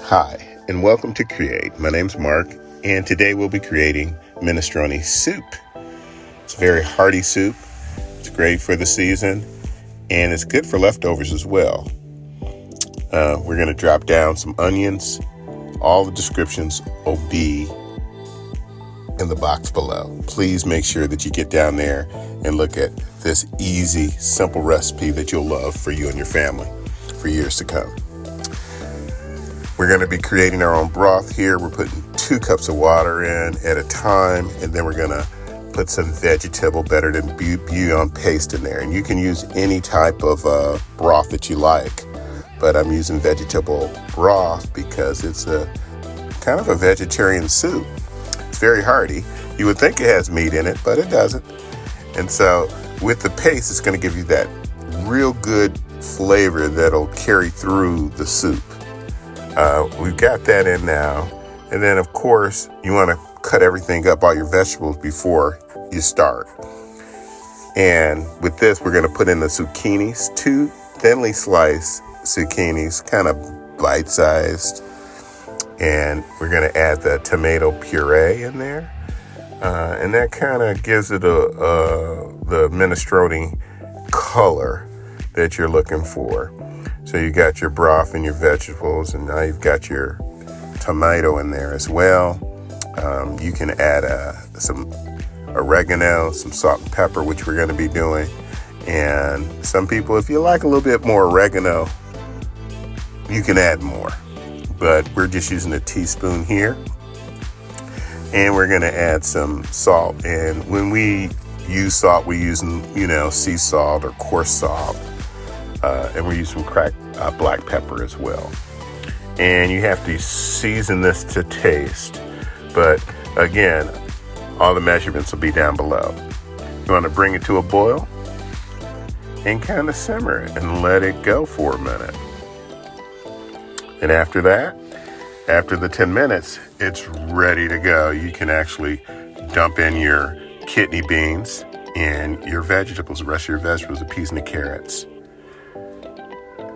Hi, and welcome to Create. My name's Mark, and today we'll be creating minestrone soup. It's a very hearty soup. It's great for the season, and it's good for leftovers as well. We're going to drop down some onions. All the descriptions will be in the box below. Please make sure that you get down there and look at this easy, simple recipe that you'll love for you and your family for years to come. We're going to be creating our own broth here. We're putting 2 cups of water in at a time, and then we're going to put some vegetable better than bouillon paste in there. And you can use any type of broth that you like, but I'm using vegetable broth because it's a kind of a vegetarian soup. It's very hearty. You would think it has meat in it, but it doesn't. And so with the paste, it's going to give you that real good flavor that'll carry through the soup. We've got that in now. And then, of course, you want to cut everything up, all your vegetables, before you start. And with this, we're going to put in the zucchinis, 2 thinly sliced zucchinis, kind of bite-sized. And we're going to add the tomato puree in there. And that kind of gives it the minestrone color that you're looking for. So you got your broth and your vegetables, and now you've got your tomato in there as well. You can add some oregano, some salt and pepper, which we're going to be doing. And some people, if you like a little bit more oregano, you can add more. But we're just using a teaspoon here. And we're going to add some salt. And when we use salt, we're using, sea salt or coarse salt. And we use some cracked black pepper as well. And you have to season this to taste. But again, all the measurements will be down below. You want to bring it to a boil and kind of simmer it and let it go for a minute. And after that, after the 10 minutes, it's ready to go. You can actually dump in your kidney beans and your vegetables, the rest of your vegetables, the peas and the carrots.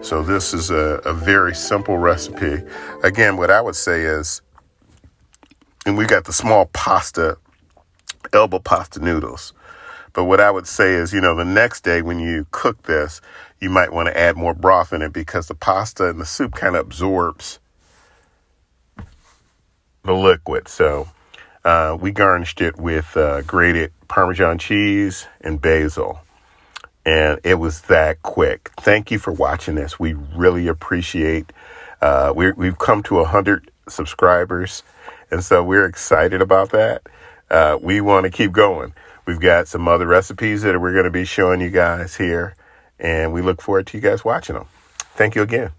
So this is a very simple recipe. Again, what I would say is, and we got the small elbow pasta noodles. But what I would say is, the next day when you cook this, you might want to add more broth in it because the pasta and the soup kind of absorbs the liquid. So we garnished it with grated Parmesan cheese and basil. And it was that quick. Thank you for watching this. We really appreciate we've come to 100 subscribers. And so we're excited about that. We want to keep going. We've got some other recipes that we're going to be showing you guys here. And we look forward to you guys watching them. Thank you again.